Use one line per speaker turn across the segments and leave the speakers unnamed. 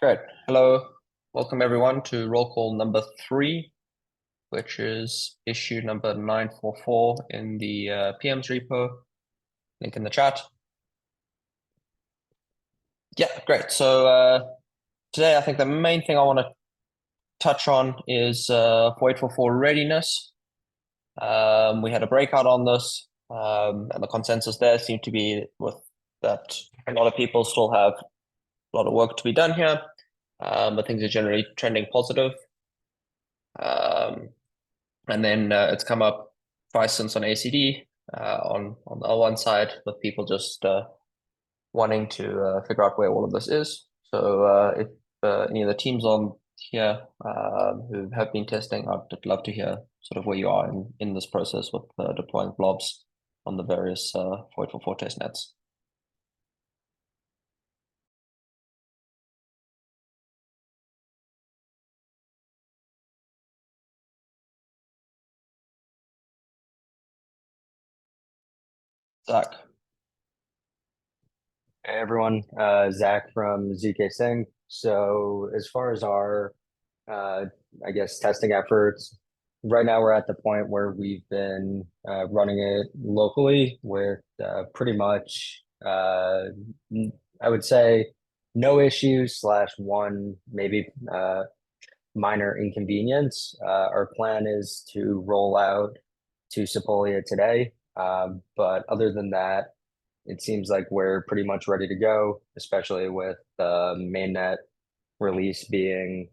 Great. Hello. Welcome everyone to roll call number 3, which is issue number 944 in the PM's repo. Link in the chat. Yeah, great. So today I think the main thing I want to touch on is 4844 readiness. We had a breakout on this, and the consensus there seemed to be with that a lot of people still have a lot of work to be done here, but things are generally trending positive. And then it's come up twice since on ACD on the L1 side, with people just wanting to figure out where all of this is. So if any of the teams on here who have been testing, I'd love to hear sort of where you are in this process with deploying blobs on the various 4844 testnets. Zach.
Hey everyone, Zach from ZK Sing. So as far as our, I guess, testing efforts, right now we're at the point where we've been running it locally with pretty much, I would say, no issues / one maybe minor inconvenience. Our plan is to roll out to Sepolia today, but other than that, it seems like we're pretty much ready to go, especially with the mainnet release being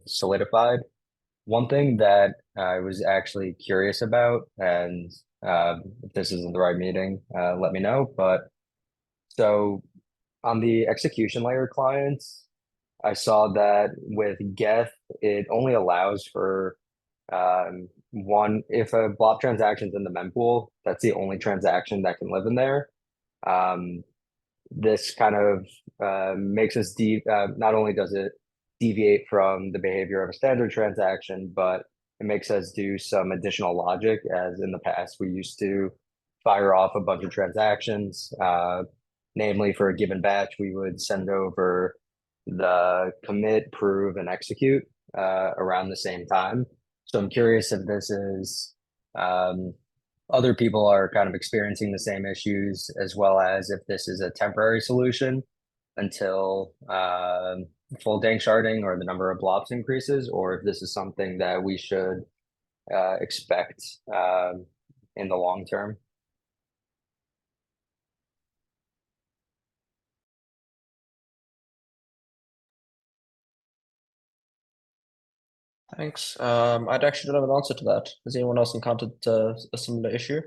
solidified. One thing that I was actually curious about, and if this isn't the right meeting, let me know. But so on the execution layer clients, I saw that with Geth, it only allows for one, if a blob transaction's in the mempool, that's the only transaction that can live in there. This kind of makes us not only does it deviate from the behavior of a standard transaction, but it makes us do some additional logic, as in the past we used to fire off a bunch of transactions. Namely, for a given batch, we would send over the commit, prove, and execute around the same time. So I'm curious if this is other people are kind of experiencing the same issues, as well as if this is a temporary solution until full dank sharding or the number of blobs increases, or if this is something that we should expect in the long term.
Thanks. I'd actually don't have an answer to that. Has anyone else encountered a similar issue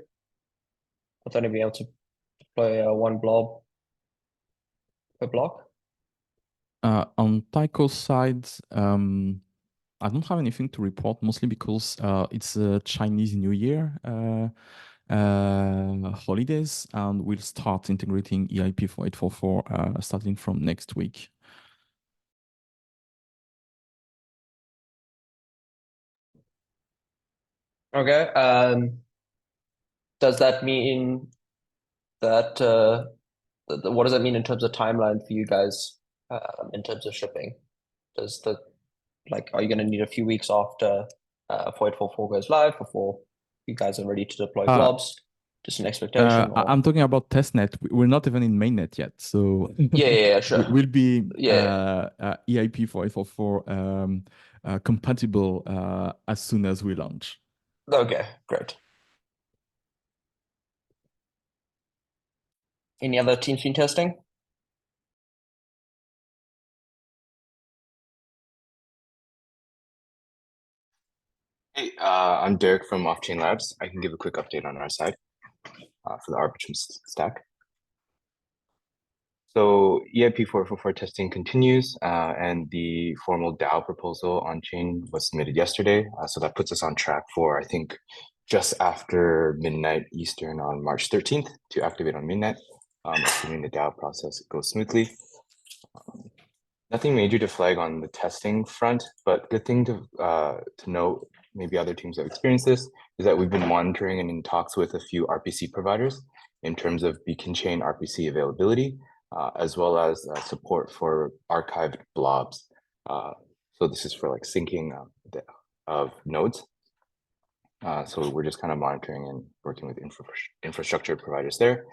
with only being able to deploy one blob per block?
On Tycho's side, I don't have anything to report, mostly because it's a Chinese New Year holidays, and we'll start integrating EIP for 844 starting from next week.
Okay. Does that mean that what does that mean in terms of timeline for you guys in terms of shipping? Does the are you going to need a few weeks after 4844 goes live before you guys are ready to deploy blobs? Just an expectation?
I'm talking about testnet. We're not even in mainnet yet, so
yeah, sure.
We'll be EIP for 844 compatible as soon as we launch.
Okay, great. Any other teams been testing?
Hey, I'm Derek from Off-Chain Labs. I can give a quick update on our side for the Arbitrum stack. So EIP 444 testing continues, and the formal DAO proposal on chain was submitted yesterday. So that puts us on track for, I think, just after midnight Eastern on March 13th to activate on mainnet, assuming the DAO process goes smoothly. Nothing major to flag on the testing front, but good thing to note, maybe other teams have experienced this, is that we've been monitoring and in talks with a few RPC providers in terms of beacon chain RPC availability. as well as support for archived blobs. So this is for like syncing of nodes. So we're just kind of monitoring and working with infrastructure providers there.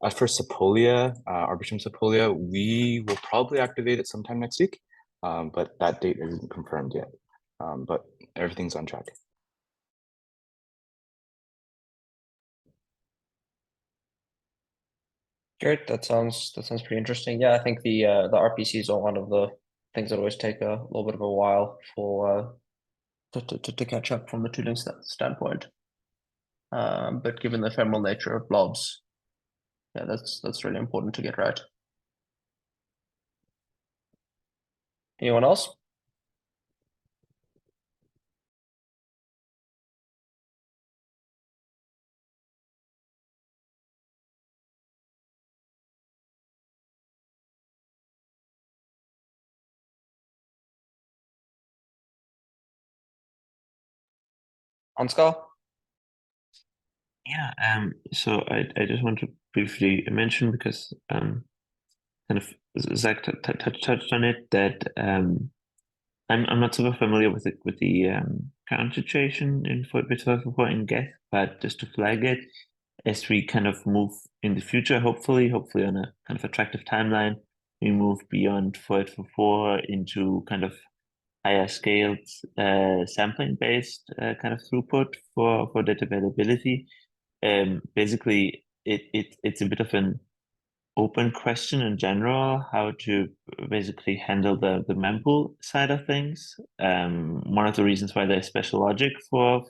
As for Sepolia, Arbitrum Sepolia, we will probably activate it sometime next week, but that date isn't confirmed yet. But everything's on track.
Great. That sounds pretty interesting. Yeah, I think the RPCs are one of the things that always take a little bit of a while for to catch up from the tooling standpoint. But given the ephemeral nature of blobs, yeah, that's really important to get right. Anyone else? Ansgar?
Yeah, so I just want to briefly mention, because kind of Zach touched on it, that I'm not super familiar with the current situation in bit4 in Geth, but just to flag it, as we kind of move in the future, hopefully on a kind of attractive timeline, we move beyond 4 into kind of higher scaled sampling based kind of throughput for data availability. Basically, it's a bit of an open question in general, how to basically handle the mempool side of things. One of the reasons why there's special logic for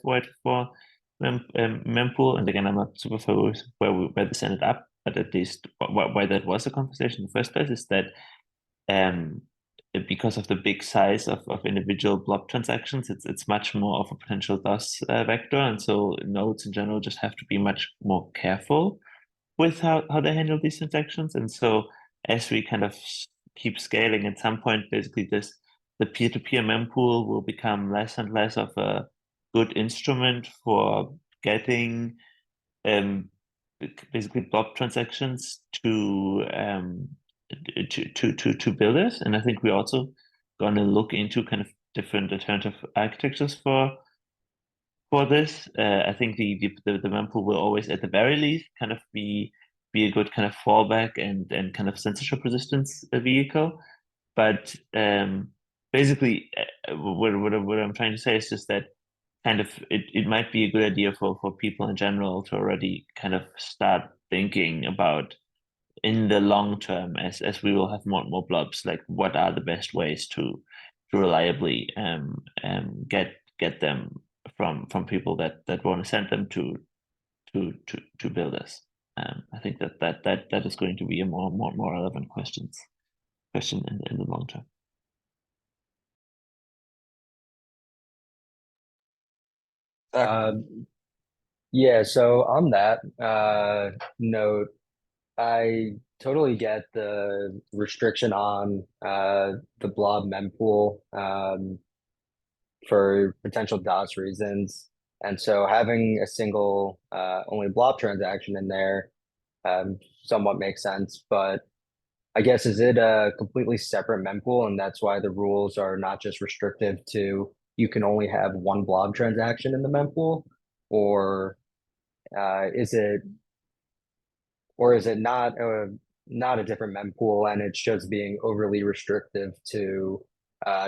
mempool, and again, I'm not super familiar with where this ended up, but at least why that was a conversation in the first place is that because of the big size of individual blob transactions, it's much more of a potential DOS vector, and so nodes in general just have to be much more careful with how they handle these transactions. And so as we kind of keep scaling, at some point, basically the peer-to-peer mempool will become less and less of a good instrument for getting basically blob transactions to builders. And I think we're also going to look into kind of different alternative architectures for this. I think the mempool will always, at the very least, kind of be a good kind of fallback and kind of censorship resistance vehicle. But basically, what I'm trying to say is just that kind of it might be a good idea for people in general to already kind of start thinking about, in the long term, as we will have more and more blobs, like what are the best ways to reliably get them from people that want to send them to builders. I think that is going to be a more relevant question in the long term.
Yeah, so on that note, I totally get the restriction on the blob mempool for potential DOS reasons. And so having a single only blob transaction in there somewhat makes sense. But I guess, is it a completely separate mempool, and that's why the rules are not just restrictive to you can only have one blob transaction in the mempool, or is it not a different mempool and it's just being overly restrictive to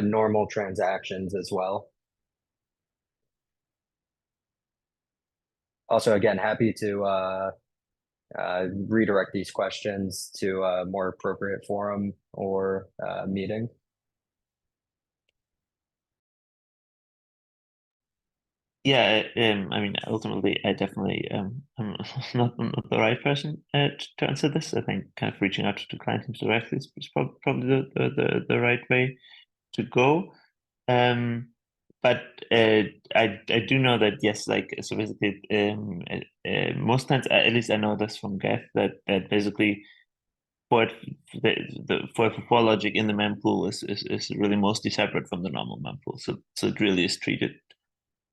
normal transactions as well? Also, again, happy to redirect these questions to a more appropriate forum or meeting.
Yeah, I mean, ultimately, I definitely I'm not the right person to answer this. I think kind of reaching out to client teams directly is probably the right way to go. But I do know that, yes, like, so basically, most times, at least I know this from Geth, that basically for for logic in the mempool is really mostly separate from the normal mempool. So it really is treated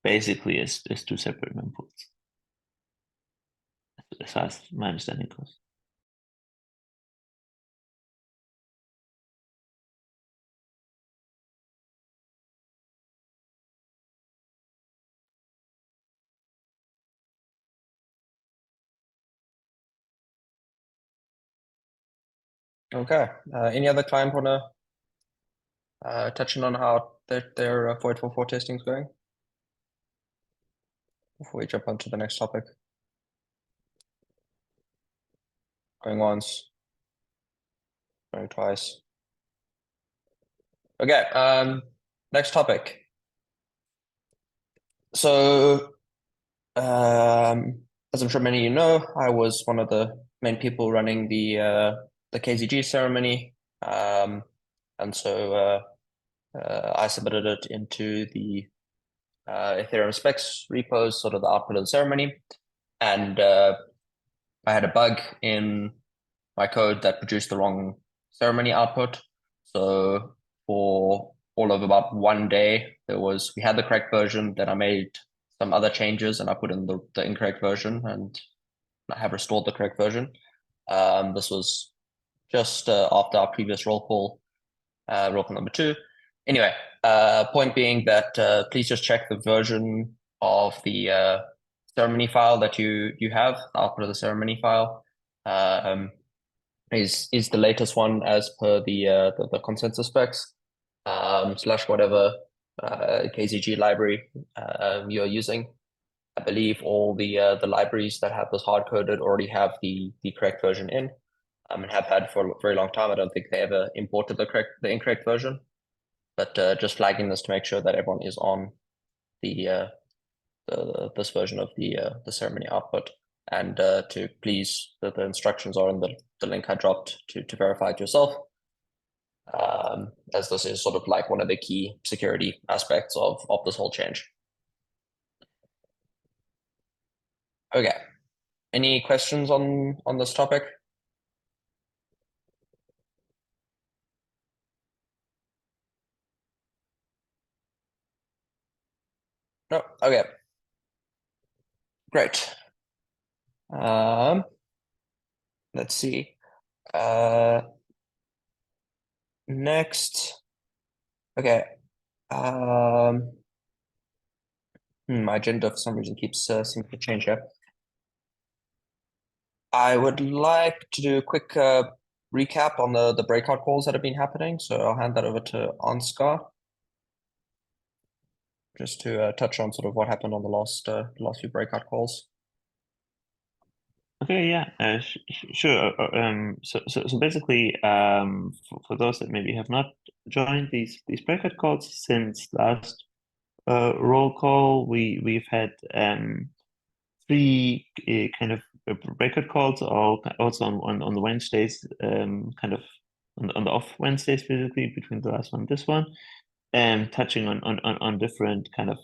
basically as two separate mempools, as far as my understanding goes.
Okay. Any other client wanna touch on how their 4844 testing is going before we jump on to the next topic? Going once, going twice. Okay. Next topic. So, as I'm sure many of you know, I was one of the main people running the KZG ceremony, and so I submitted it into the Ethereum specs repos, sort of the output of the ceremony, and I had a bug in my code that produced the wrong ceremony output. So for all of about 1 day, we had the correct version, then I made some other changes and I put in the incorrect version, and I have restored the correct version. This was just after our previous roll call number 2. Anyway, point being that please just check the version of the ceremony file that you have, the output of the ceremony file. Is the latest one as per the consensus specs, / whatever KZG library you're using. I believe all the libraries that have this hard coded already have the correct version in, and have had for a very long time. I don't think they ever imported the incorrect version, but just flagging this to make sure that everyone is on this version of the ceremony output, and to please the instructions are in the link I dropped to verify it yourself, as this is sort of like one of the key security aspects of this whole change. Okay, any questions on this topic? No. Okay, great. Let's see. Next. Okay. My agenda for some reason keeps seeming to change here. I would like to do a quick recap on the breakout calls that have been happening. So I'll hand that over to Ansgar, just to touch on sort of what happened on the last few breakout calls.
Okay, yeah, sure. So basically, for those that maybe have not joined these breakout calls since last roll call, we've had 3 kind of breakout calls, all also on the Wednesdays, kind of on the off Wednesdays, basically between the last one and this one, touching on different kind of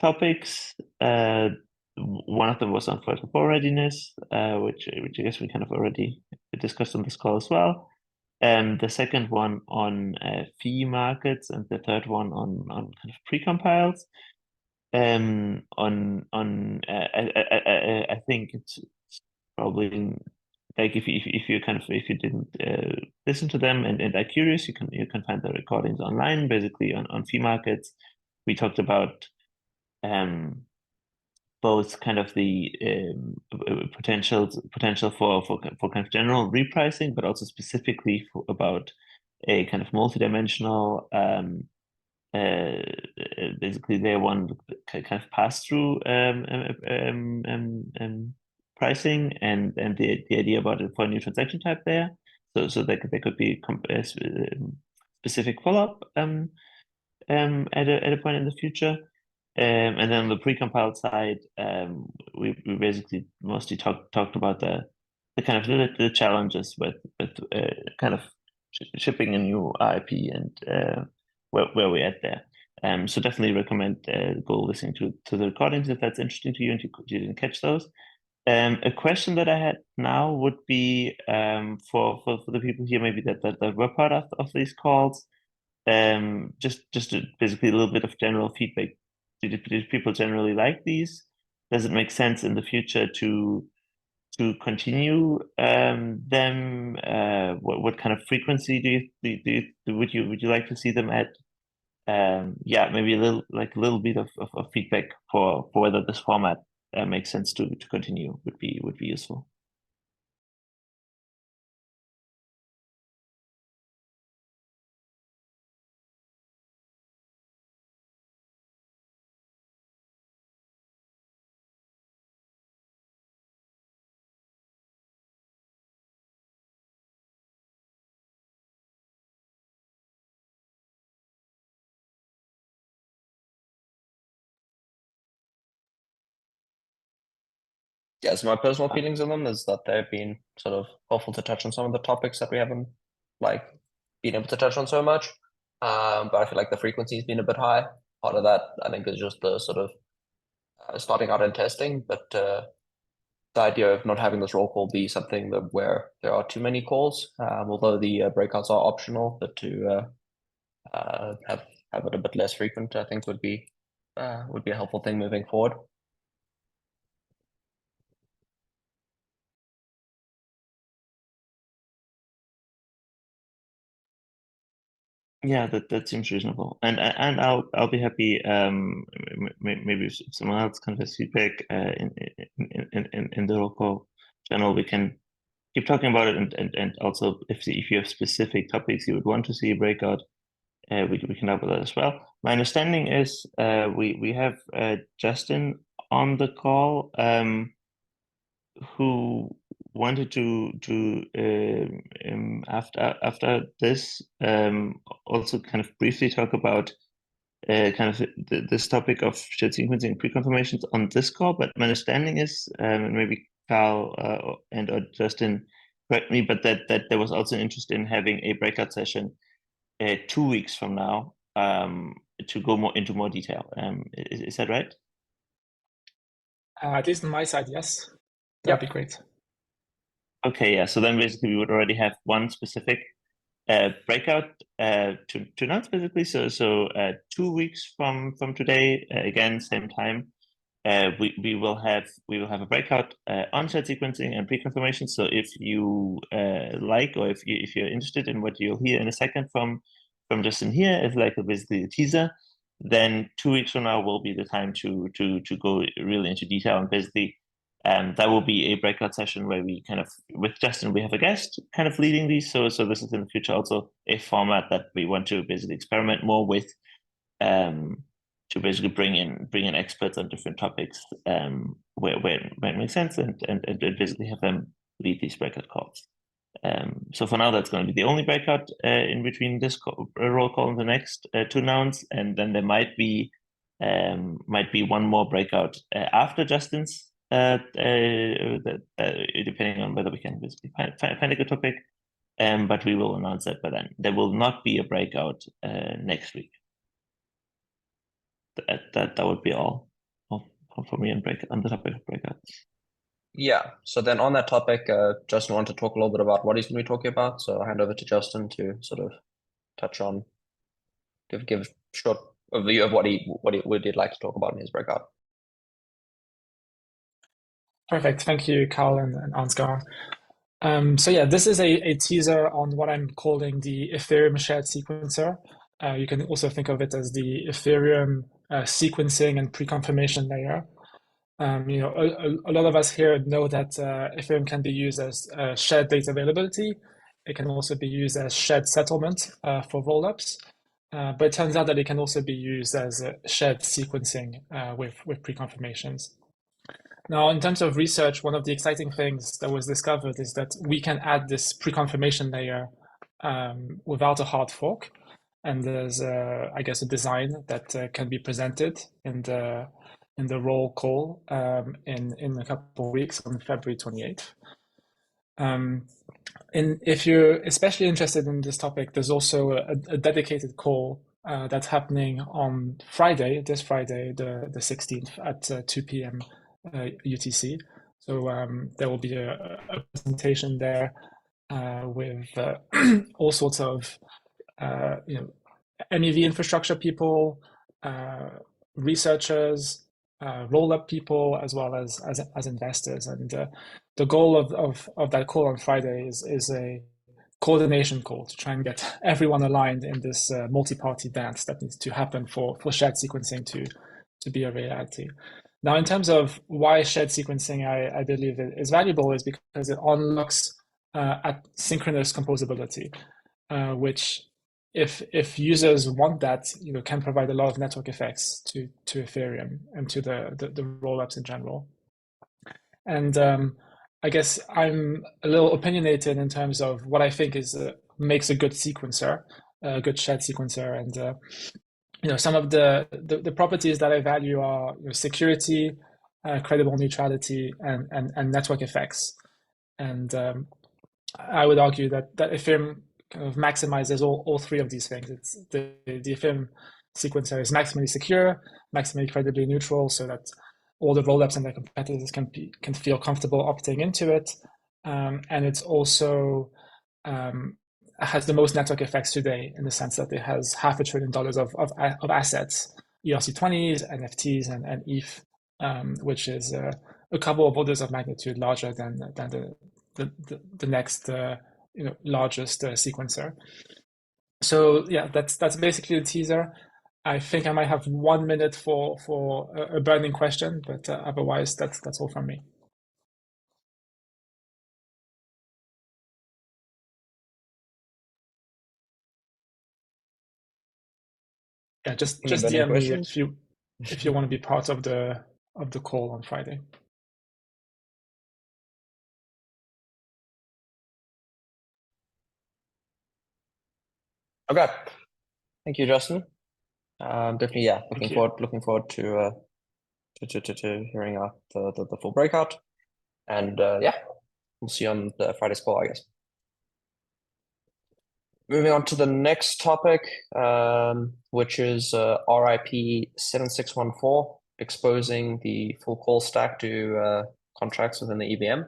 topics. One of them was on 44 readiness, which I guess we kind of already discussed on this call as well. The second one on fee markets, and the third one on kind of precompiles. I think it's probably like if you didn't listen to them and are curious, you can find the recordings online. Basically on fee markets, we talked about both kind of the potential for kind of general repricing, but also specifically about a kind of multidimensional basically they want kind of pass through pricing, and the idea about it for a new transaction type there. So there could be specific follow-up at a point in the future. And then on the precompiled side, we basically mostly talked about the kind of the challenges with kind of shipping a new IP and where we're at there. So definitely recommend go listening to the recordings if that's interesting to you and you didn't catch those. A question that I had now would be for the people here maybe that were part of these calls, just basically a little bit of general feedback. Did people generally like these? Does it make sense in the future to continue them? What kind of frequency would you like to see them at? Yeah, maybe a little bit of feedback for whether this format makes sense to continue would be useful.
Yeah, so my personal feelings on them is that they've been sort of helpful to touch on some of the topics that we haven't like been able to touch on so much. But I feel like the frequency has been a bit high. Part of that, I think, is just the sort of starting out and testing. But the idea of not having this roll call be something that where there are too many calls, although the breakouts are optional, but to have it a bit less frequent, I think would be a helpful thing moving forward.
Yeah, that seems reasonable, and I'll be happy. Maybe if someone else kind of has feedback in the local channel, we can keep talking about it, and also if you have specific topics you would want to see a breakout, we can help with that as well. My understanding is we have Justin on the call, who wanted to after this also kind of briefly talk about kind of this topic of shared sequencing and pre-confirmations on this call. But my understanding is, and maybe Carl and or Justin correct me, but that there was also interest in having a breakout session 2 weeks from now to go into more detail. Is that right?
At least on my side, yes. That'd be great.
Okay, yeah. So then basically we would already have one specific breakout to announce basically. So 2 weeks from today, again same time, we will have a breakout on shared sequencing and pre-confirmation. So if you like, or if you're interested in what you'll hear in a second from Justin here, is like basically a teaser, then 2 weeks from now will be the time to go really into detail, and basically that will be a breakout session where we kind of, with Justin, we have a guest kind of leading these. So this is in the future also a format that we want to basically experiment more with, to basically bring in experts on different topics, where it makes sense, and basically have them lead these breakout calls. So for now, that's going to be the only breakout in between this roll call and the next to announce, and then there might be one more breakout after Justin's, depending on whether we can basically find a good topic. But we will announce that by then. There will not be a breakout next week. That would be all for me on the topic of breakouts.
Yeah. So then on that topic, Justin wanted to talk a little bit about what he's going to be talking about. So I'll hand over to Justin to sort of touch on, give a short overview of what he'd like to talk about in his breakout.
Perfect. Thank you, Carl and Ansgar. So yeah, this is a teaser on what I'm calling the Ethereum shared sequencer. You can also think of it as the Ethereum sequencing and pre-confirmation layer. A lot of us here know that Ethereum can be used as shared data availability. It can also be used as shared settlement for rollups. But it turns out that it can also be used as shared sequencing with pre-confirmations. Now, in terms of research, one of the exciting things that was discovered is that we can add this pre-confirmation layer without a hard fork. And there's, I guess, a design that can be presented in the roll call in a couple of weeks on February 28th. And if you're especially interested in this topic, there's also a dedicated call that's happening on Friday, this Friday, the 16th at 2 p.m. UTC. So there will be a presentation there with all sorts of MEV infrastructure people, researchers, roll-up people, as well as investors. And the goal of that call on Friday is a coordination call to try and get everyone aligned in this multi-party dance that needs to happen for shared sequencing to be a reality. Now, in terms of why shared sequencing I believe is valuable is because it unlocks synchronous composability, which if users want that, can provide a lot of network effects to Ethereum and to the rollups in general. And I guess I'm a little opinionated in terms of what I think makes a good sequencer, a good shared sequencer. And some of the properties that I value are security, credible neutrality, and network effects. And I would argue that Ethereum kind of maximizes all three of these things. It's the Ethereum sequencer is maximally secure, maximally credibly neutral, so that all the rollups and their competitors can feel comfortable opting into it. And it's also has the most network effects today, in the sense that it has $500 billion of assets, ERC20s, NFTs, and ETH, which is a couple of orders of magnitude larger than the next largest sequencer. So yeah, that's basically the teaser. I think I might have 1 minute for a burning question, but otherwise that's all from me. Yeah, just DM me if you want to be part of the call on Friday.
Okay, thank you, Justin. Definitely, yeah. Looking forward to hearing out the full breakout, and yeah, we'll see you on the Friday's call, I guess. Moving on to the next topic, which is RIP 7614, exposing the full call stack to contracts within the EVM.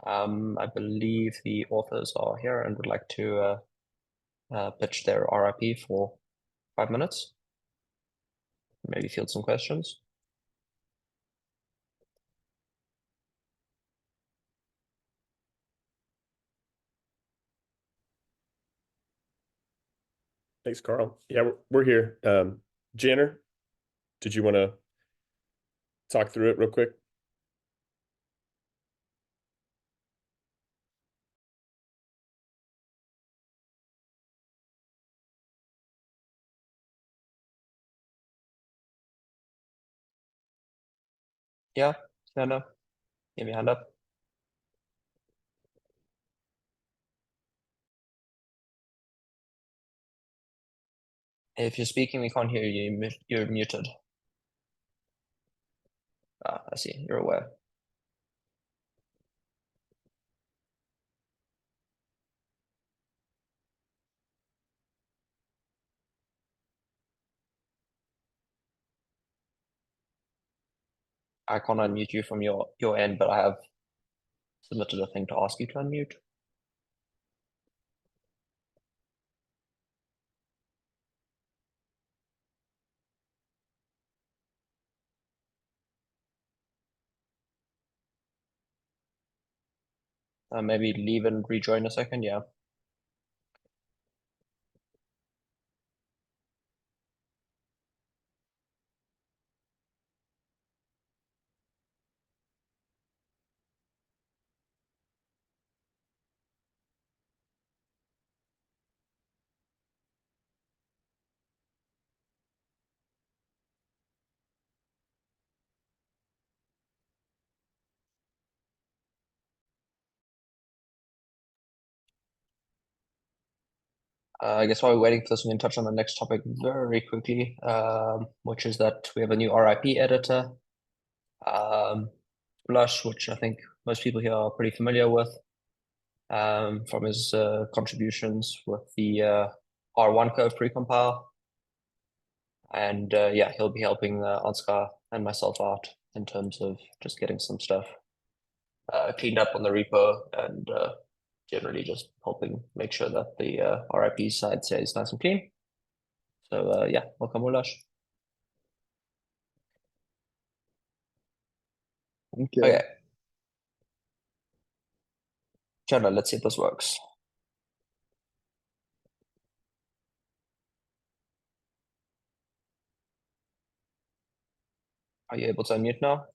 I believe the authors are here and would like to pitch their RIP for 5 minutes. Maybe field some questions.
Thanks, Carl. Yeah, we're here. Janner, did you want to talk through it real quick?
Yeah, no. Give me a hand up. If you're speaking, we can't hear you. You're muted. Ah, I see. You're aware. I can't unmute you from your end, but I have submitted a thing to ask you to unmute. Maybe leave and rejoin a second, yeah. I guess while we're waiting for this, we can touch on the next topic very quickly, which is that we have a new RIP editor, Blush, which I think most people here are pretty familiar with, from his contributions with the R1 curve precompile. And yeah, he'll be helping Ansgar and myself out in terms of just getting some stuff cleaned up on the repo and generally just helping make sure that the RIP side stays nice and clean. So yeah, welcome, Ulash.
Thank you.
Okay. Chandler, let's see if this works. Are you able to unmute now?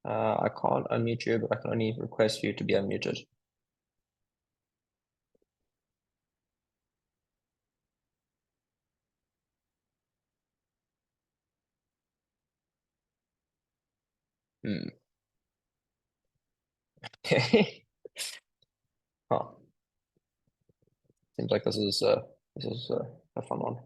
I can't unmute you, but I can only request you to be unmuted. Okay. Huh. Seems like this is a fun one.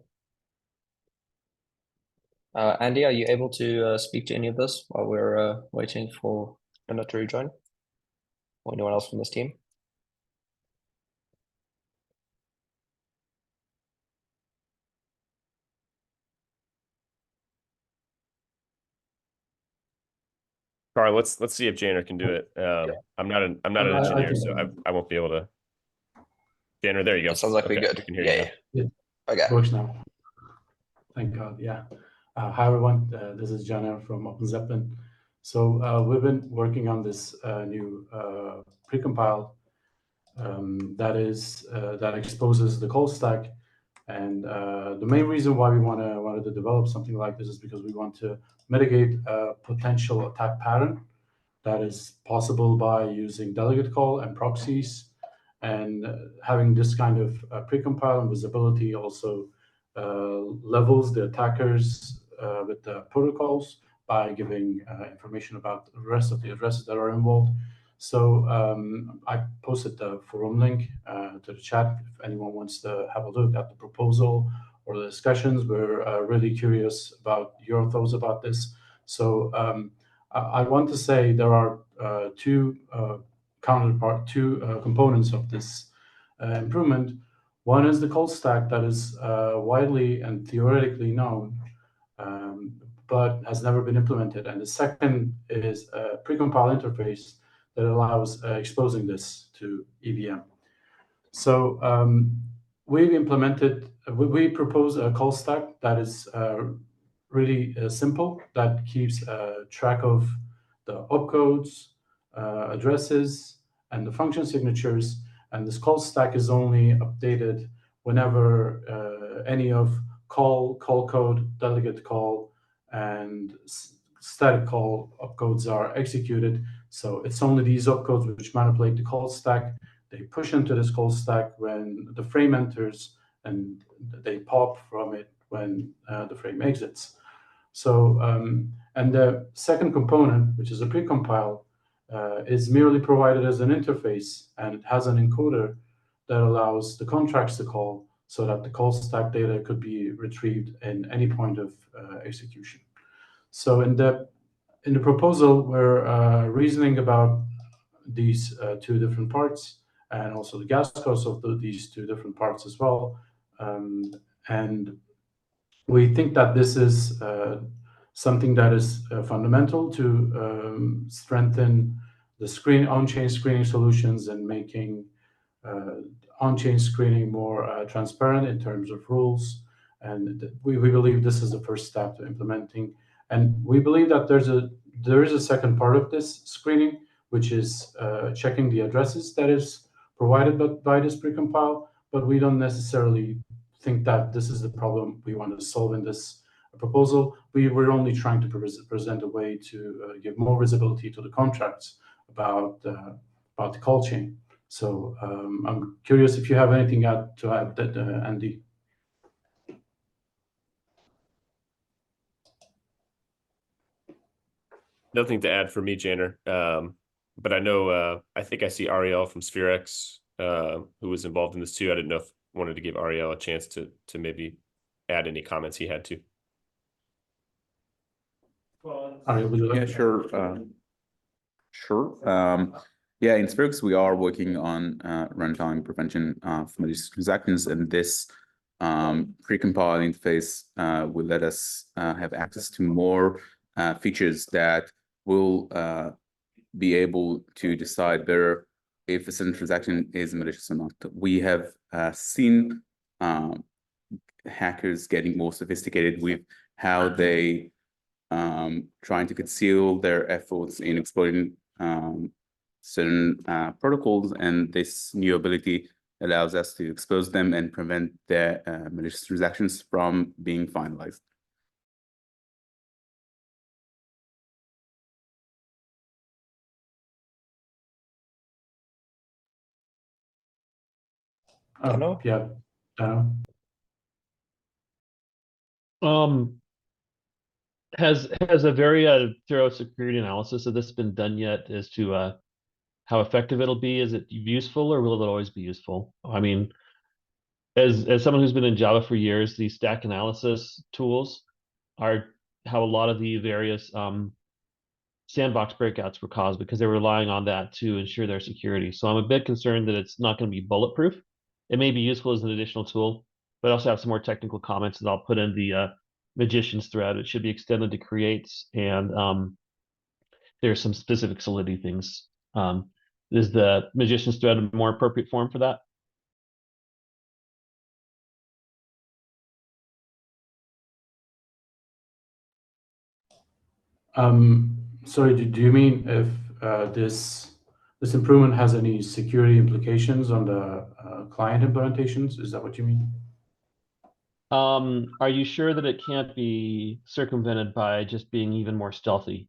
Andy, are you able to speak to any of this while we're waiting for Linda to rejoin? Or anyone else from this team?
Carl, let's see if Janner can do it. I'm not an engineer, so I won't be able to. Janner, there you go.
It sounds like
okay,
we're good.
we can hear you now.
Yeah.
Okay.
Works now. Thank God. Yeah. Hi everyone. This is Janner from Open Zeppelin. So we've been working on this new precompile that exposes the call stack. And the main reason why we wanted to develop something like this is because we want to mitigate a potential attack pattern that is possible by using delegate call and proxies. And having this kind of precompile and visibility also levels the attackers with the protocols by giving information about the rest of the addresses that are involved. So I posted the forum link to the chat if anyone wants to have a look at the proposal or the discussions. We're really curious about your thoughts about this. So I want to say there are two components of this improvement. One is the call stack that is widely and theoretically known, but has never been implemented. And the second is a precompile interface that allows exposing this to EVM. So we propose a call stack that is really simple, that keeps track of the opcodes, addresses, and the function signatures. And this call stack is only updated whenever any of call code, delegate call, and static call opcodes are executed. So it's only these opcodes which manipulate the call stack. They push into this call stack when the frame enters, and they pop from it when the frame exits. So, and the second component, which is a precompile, is merely provided as an interface, and it has an encoder that allows the contracts to call so that the call stack data could be retrieved in any point of execution. So in the proposal, we're reasoning about these two different parts, and also the gas costs of these two different parts as well. And we think that this is something that is fundamental to strengthen the on-chain screening solutions and making on-chain screening more transparent in terms of rules. And we believe this is the first step to implementing. And we believe that there is a second part of this screening, which is checking the addresses that is provided by this precompile, but we don't necessarily think that this is the problem we want to solve in this proposal. We're only trying to present a way to give more visibility to the contracts about the call chain. So I'm curious if you have anything to add, Andy.
Nothing to add for me, Janner. But I know I think I see Ariel from SphereX, who was involved in this too. I didn't know if I wanted to give Ariel a chance to maybe add any comments he had to.
Ariel, would you like
Yeah, sure. Sure. Yeah, in SphereX, we are working on runtime prevention of malicious transactions, and this precompile interface will let us have access to more features that will be able to decide better if a certain transaction is malicious or not. We have seen hackers getting more sophisticated with how they trying to conceal their efforts in exploiting certain protocols, and this new ability allows us to expose them and prevent their malicious transactions from being finalized.
Dano?
Yeah, Dano.
Has a very thorough security analysis of this been done yet as to how effective it'll be? Is it useful, or will it always be useful? I mean, as someone who's been in Java for years, these stack analysis tools are how a lot of the various sandbox breakouts were caused, because they were relying on that to ensure their security. So I'm a bit concerned that it's not going to be bulletproof. It may be useful as an additional tool, but I also have some more technical comments that I'll put in the magician's thread. It should be extended to creates, and there's some specific solidity things. Is the magician's thread a more appropriate form for that?
Sorry, do you mean if this improvement has any security implications on the client implementations? Is that what you mean?
Are you sure that it can't be circumvented by just being even more stealthy?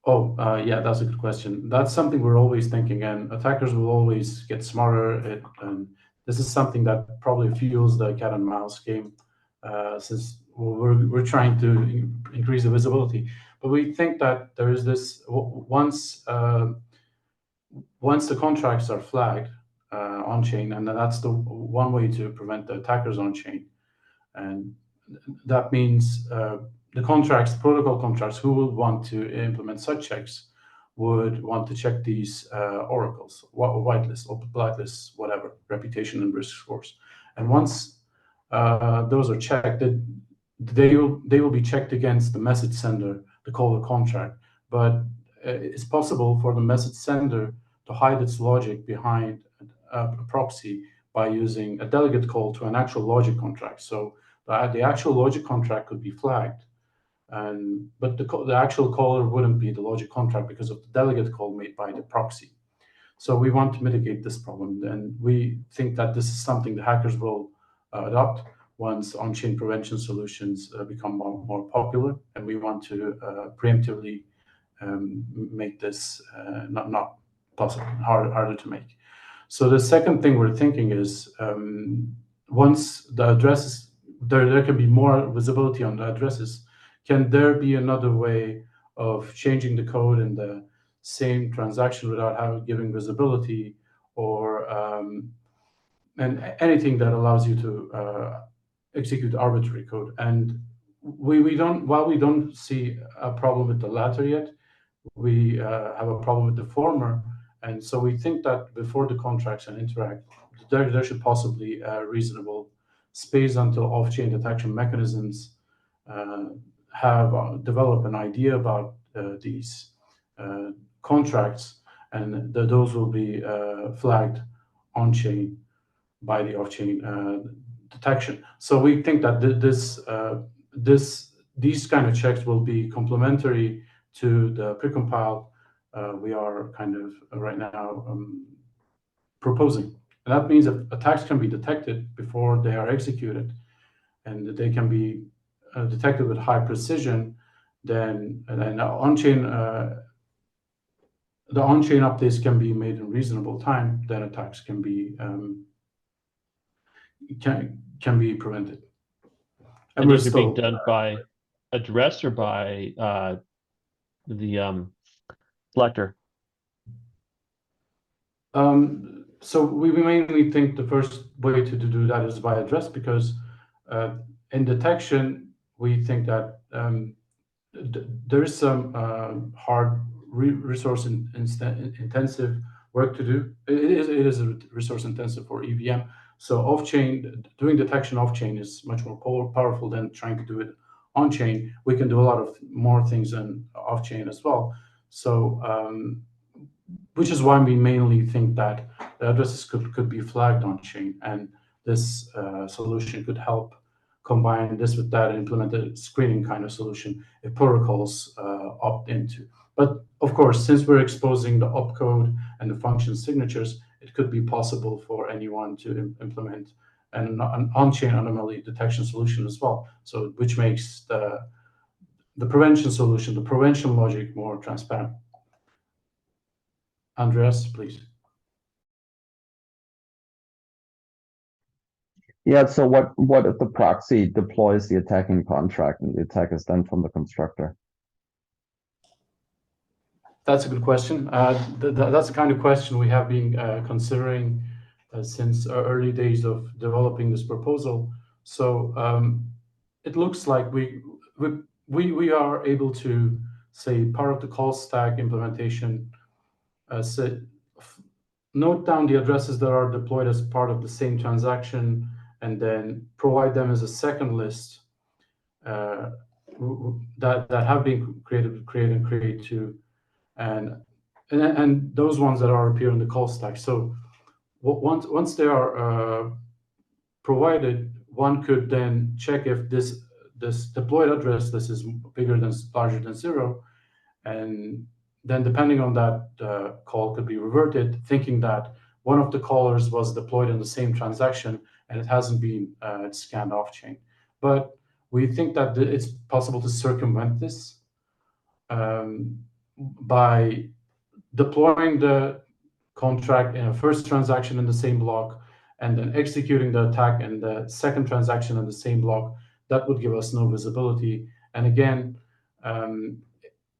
Oh, yeah, that's a good question. That's something we're always thinking, and attackers will always get smarter. And this is something that probably fuels the cat and mouse game, since we're trying to increase the visibility. But we think that there is this once the contracts are flagged on chain, and that's the one way to prevent the attackers on chain, and that means the contracts, the protocol contracts, who will want to implement such checks would want to check these oracles, whitelist or blacklist, whatever, reputation and risk scores. And once those are checked, they will be checked against the message sender, the caller contract. But it's possible for the message sender to hide its logic behind a proxy by using a delegate call to an actual logic contract. So the actual logic contract could be flagged, but the actual caller wouldn't be the logic contract because of the delegate call made by the proxy. So we want to mitigate this problem, and we think that this is something the hackers will adopt once on-chain prevention solutions become more popular, and we want to preemptively make this not possible, harder to make. So the second thing we're thinking is once the addresses, there can be more visibility on the addresses. Can there be another way of changing the code in the same transaction without giving visibility, or and anything that allows you to execute arbitrary code? And while we don't see a problem with the latter yet, we have a problem with the former. And so we think that before the contracts and interact, there should possibly a reasonable space until off-chain detection mechanisms develop an idea about these contracts, and those will be flagged on-chain by the off-chain detection. So we think that these kind of checks will be complementary to the precompile we are kind of right now proposing. And that means that attacks can be detected before they are executed, and they can be detected with high precision. Then on-chain the on-chain updates can be made in reasonable time. Then attacks can be prevented.
And these are being done by address or by the selector?
So we mainly think the first way to do that is by address, because in detection, we think that there is some hard resource intensive work to do. It is a resource intensive for EVM. So off-chain, doing detection off-chain is much more powerful than trying to do it on-chain. We can do a lot of more things than off-chain as well. So which is why we mainly think that the addresses could be flagged on-chain, and this solution could help combine this with that and implement a screening kind of solution if protocols opt into. But of course, since we're exposing the opcode and the function signatures, it could be possible for anyone to implement an on-chain anomaly detection solution as well. So which makes the prevention solution, the prevention logic, more transparent. Andreas, please.
Yeah, so what if the proxy deploys the attacking contract and the attack is done from the constructor?
That's a good question. That's the kind of question we have been considering since early days of developing this proposal. So it looks like we are able to say part of the call stack implementation, note down the addresses that are deployed as part of the same transaction, and then provide them as a second list that have been created and create to, and those ones that are appear in the call stack. So once they are provided, one could then check if this deployed address is larger than 0, and then depending on that, call could be reverted, thinking that one of the callers was deployed in the same transaction and it hasn't been scanned off chain. But we think that it's possible to circumvent this by deploying the contract in a first transaction in the same block, and then executing the attack in the second transaction in the same block. That would give us no visibility. And again,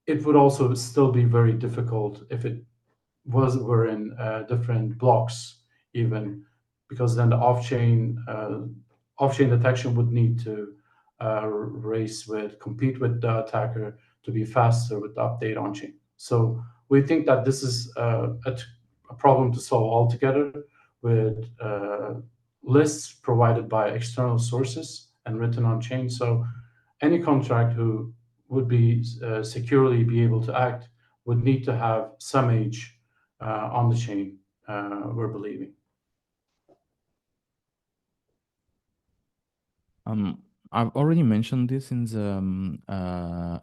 it would also still be very difficult if it were in different blocks, even, because then the off-chain detection would need to compete with the attacker to be faster with the update on chain. So we think that this is a problem to solve altogether with lists provided by external sources and written on chain. So any contract who would be securely be able to act would need to have some age on the chain, we're believing.
I've already mentioned this in the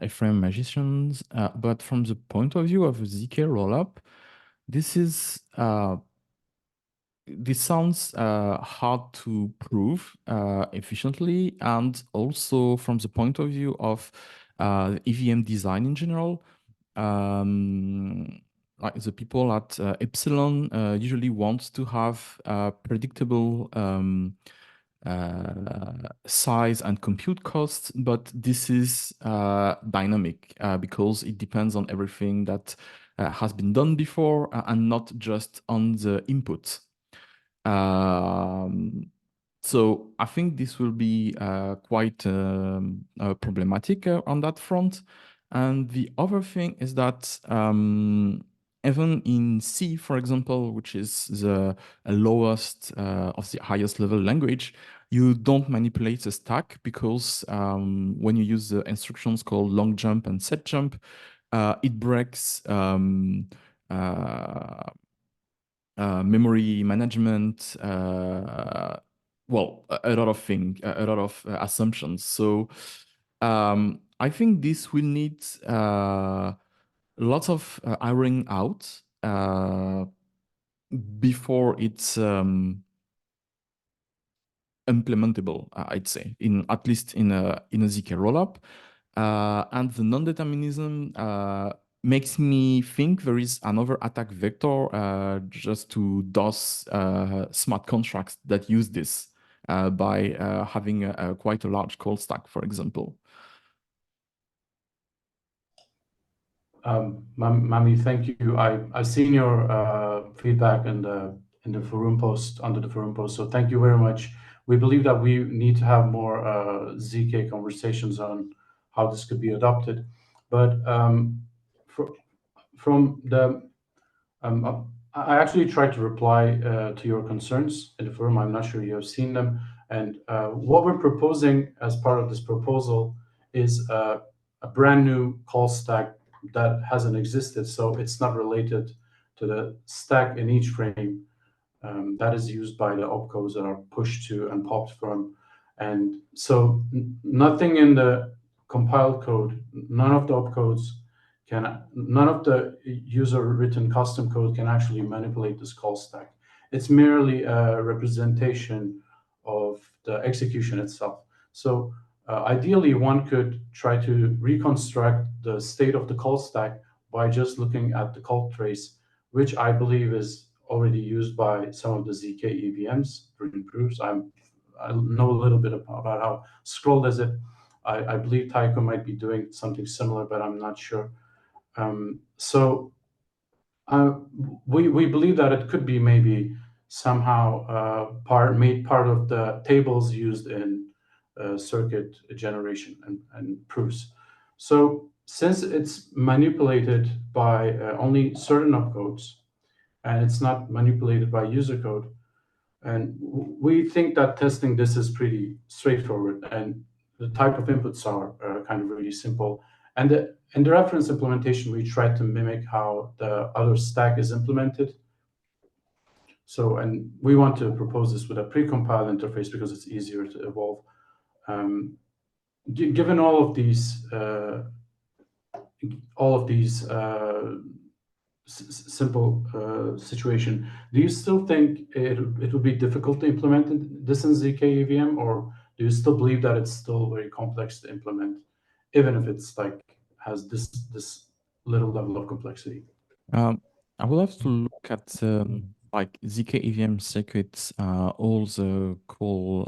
Ethereum Magicians, but from the point of view of a ZK rollup, this is this sounds hard to prove efficiently, and also from the point of view of EVM design in general. Like the people at Epsilon usually want to have predictable size and compute costs, but this is dynamic because it depends on everything that has been done before and not just on the input. So I think this will be quite problematic on that front. And the other thing is that even in C, for example, which is the lowest of the highest level language, you don't manipulate the stack because when you use the instructions called long jump and set jump, it breaks memory management, well, a lot of things, a lot of assumptions. So I think this will need lots of ironing out before it's implementable, I'd say, at least in a ZK rollup. And the non-determinism makes me think there is another attack vector just to DOS smart contracts that use this by having quite a large call stack, for example.
Mami, thank you. I've seen your feedback in the forum post, under the forum post, so thank you very much. We believe that we need to have more ZK conversations on how this could be adopted. But from the I actually tried to reply to your concerns in the forum. I'm not sure you have seen them. And what we're proposing as part of this proposal is a brand new call stack that hasn't existed. So it's not related to the stack in each frame that is used by the opcodes that are pushed to and popped from. And so nothing in the compiled code, none of the opcodes none of the user-written custom code can actually manipulate this call stack. It's merely a representation of the execution itself. So ideally, one could try to reconstruct the state of the call stack by just looking at the call trace, which I believe is already used by some of the ZK EVMs, written proofs. I know a little bit about how Scroll does it. I believe Taiko might be doing something similar, but I'm not sure. We believe that it could be maybe somehow made part of the tables used in circuit generation and proofs. So since it's manipulated by only certain opcodes, and it's not manipulated by user code, and we think that testing this is pretty straightforward, and the type of inputs are kind of really simple. And in the reference implementation, we tried to mimic how the other stack is implemented. So, and we want to propose this with a precompiled interface because it's easier to evolve. Given all of these simple situation, do you still think it would be difficult to implement this in ZK EVM, or do you still believe that it's still very complex to implement, even if it's like has this little level of complexity?
I will have to look at like ZK EVM circuits, all the call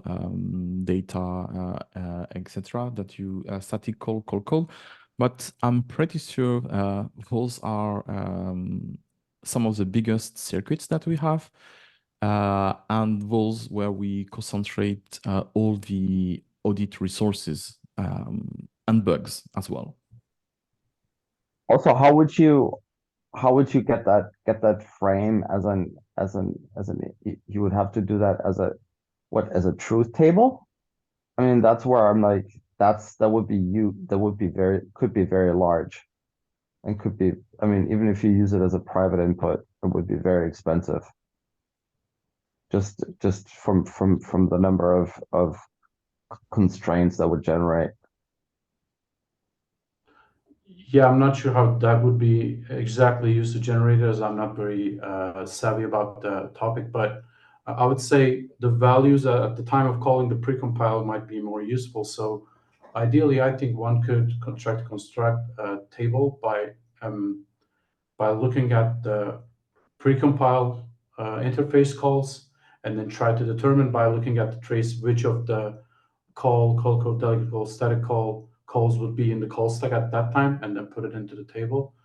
data, etc. that you static call. But I'm pretty sure those are some of the biggest circuits that we have, and those where we concentrate all the audit resources and bugs as well.
Also, how would you get that frame you would have to do that as a truth table? I mean, that's where I'm like, could be very large, and could be, I mean, even if you use it as a private input, it would be very expensive. Just from the number of constraints that would generate.
Yeah, I'm not sure how that would be exactly used to generate it, as I'm not very savvy about the topic, but I would say the values at the time of calling the precompile might be more useful. So ideally, I think one could try to construct a table by looking at the precompile interface calls, and then try to determine by looking at the trace which of the call code, delegate call, static call calls would be in the call stack at that time, and then put it into the table.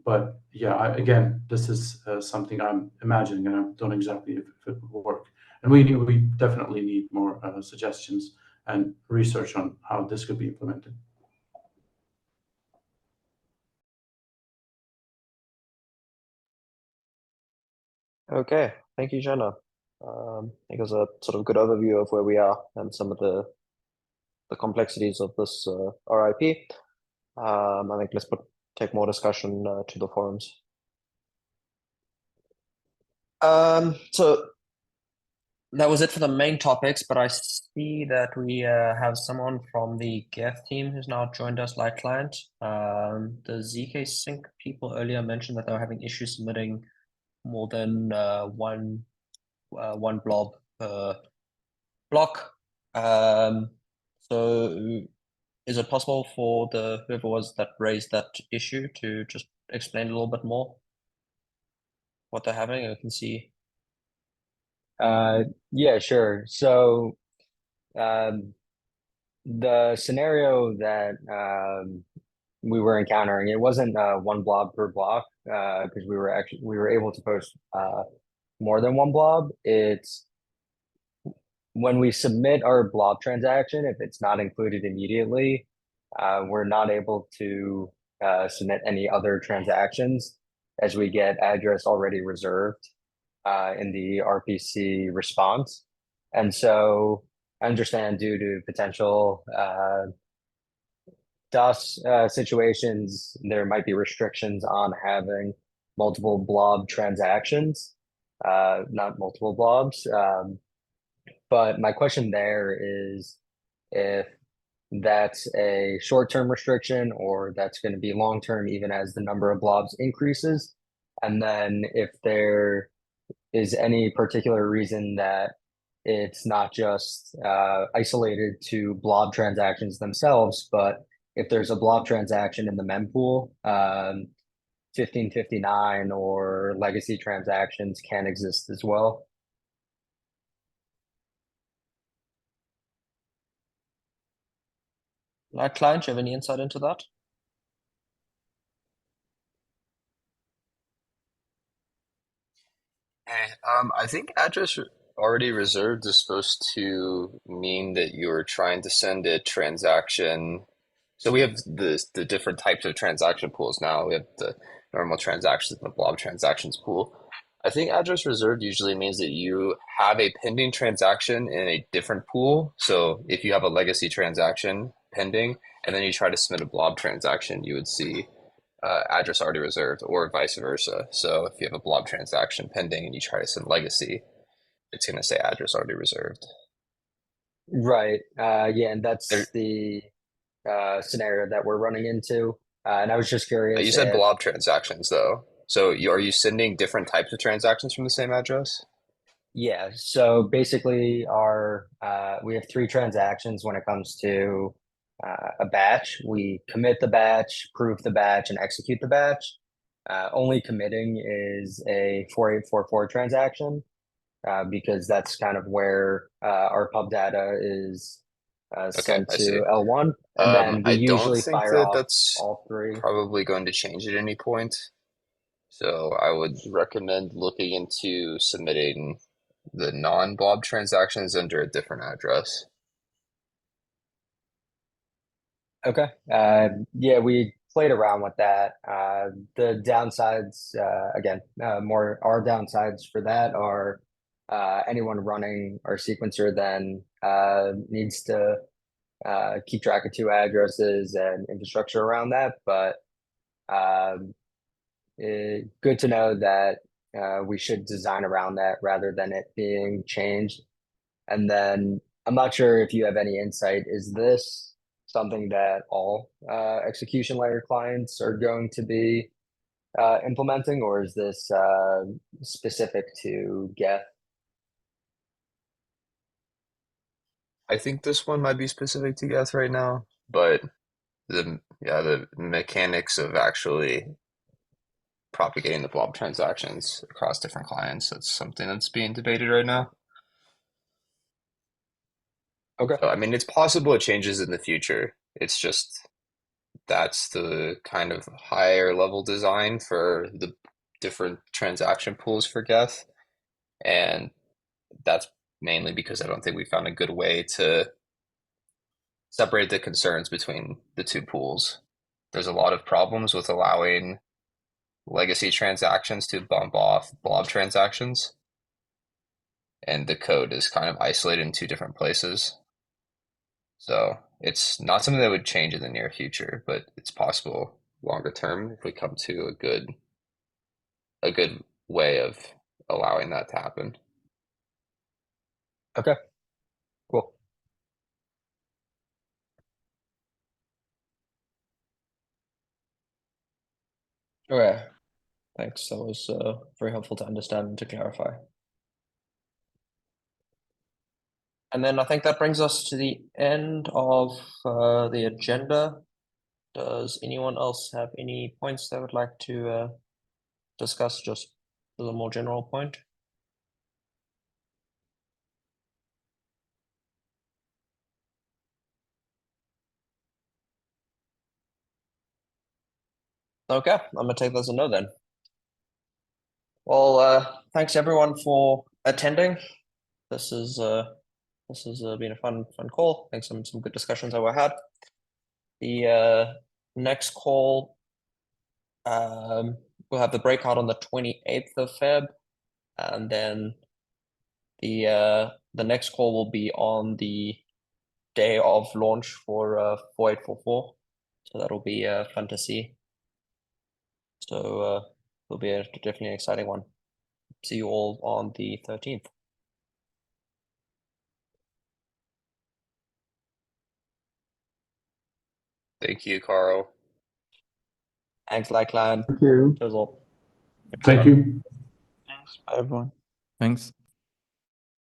But yeah, again, this is something I'm imagining, and I don't know exactly if it will work. And we definitely need more suggestions and research on how this could be implemented.
Okay, thank you, Jenna. I think it was a sort of good overview of where we are and some of the complexities of this RIP. I think let's take more discussion to the forums. So that was it for the main topics, but I see that we have someone from the Geth team who's now joined us like client. The ZK Sync people earlier mentioned that they were having issues submitting more than one blob per block. So is it possible for whoever was that raised that issue to just explain a little bit more what they're having? I can see.
Yeah, sure. So the scenario that we were encountering, it wasn't one blob per block, because we were able to post more than one blob. It's when we submit our blob transaction, if it's not included immediately, we're not able to submit any other transactions, as we get address already reserved in the RPC response. And so I understand, due to potential DOS situations, there might be restrictions on having multiple blob transactions, not multiple blobs. But my question there is if that's a short-term restriction, or that's going to be long-term even as the number of blobs increases. And then if there is any particular reason that it's not just isolated to blob transactions themselves, but if there's a blob transaction in the mempool, 1559 or legacy transactions can exist as well.
Like client, do you have any insight into that?
I think address already reserved is supposed to mean that you're trying to send a transaction. So we have the different types of transaction pools now. We have the normal transactions and the blob transactions pool. I think address reserved usually means that you have a pending transaction in a different pool. So if you have a legacy transaction pending, and then you try to submit a blob transaction, you would see address already reserved, or vice versa. So if you have a blob transaction pending and you try to send legacy, it's going to say address already reserved.
Right. Yeah, and that's
There-
the scenario that we're running into. And I was just curious
You said
if,
blob transactions though. So are you sending different types of transactions from the same address?
yeah, so basically we have 3 transactions when it comes to a batch. We commit the batch, prove the batch, and execute the batch. Only committing is a 4844 transaction because that's kind of where our pub data is sent
I see.
to L1, and then we
I don't
usually
think
fire
that
off
that's
all 3.
probably going to change at any point. So I would recommend looking into submitting the non-blob transactions under a different address.
Okay. Yeah, we played around with that. The downsides, again, more our downsides for that are anyone running our sequencer then needs to keep track of 2 addresses and infrastructure around that. But good to know that we should design around that rather than it being changed. And then I'm not sure if you have any insight. Is this something that all execution layer clients are going to be implementing, or is this specific to Geth?
I think this one might be specific to Geth right now, but the mechanics of actually propagating the blob transactions across different clients, that's something that's being debated right now.
Okay.
So, I mean, it's possible it changes in the future. It's just that's the kind of higher level design for the different transaction pools for Geth. And that's mainly because I don't think we found a good way to separate the concerns between the 2 pools. There's a lot of problems with allowing legacy transactions to bump off blob transactions. And the code is kind of isolated in 2 different places. So it's not something that would change in the near future, but it's possible longer term if we come to a good way of allowing that to happen.
Okay. Cool.
Okay, thanks. That was very helpful to understand and to clarify. And then I think that brings us to the end of the agenda. Does anyone else have any points they would like to discuss, just as a more general point? Okay, I'm gonna take that as a no then. Well, thanks everyone for attending. This has been a fun call. I think some good discussions that were had. The next call, we'll have the breakout on the 28th of Feb, and then the next call will be on the day of launch for 4844. So that'll be fun to see. So it'll be definitely an exciting one. See you all on the 13th.
Thank you, Carl.
Thanks, Lyclan.
Thank you.
Cheers all.
Thank you.
Thanks.
Bye, everyone.
Thanks.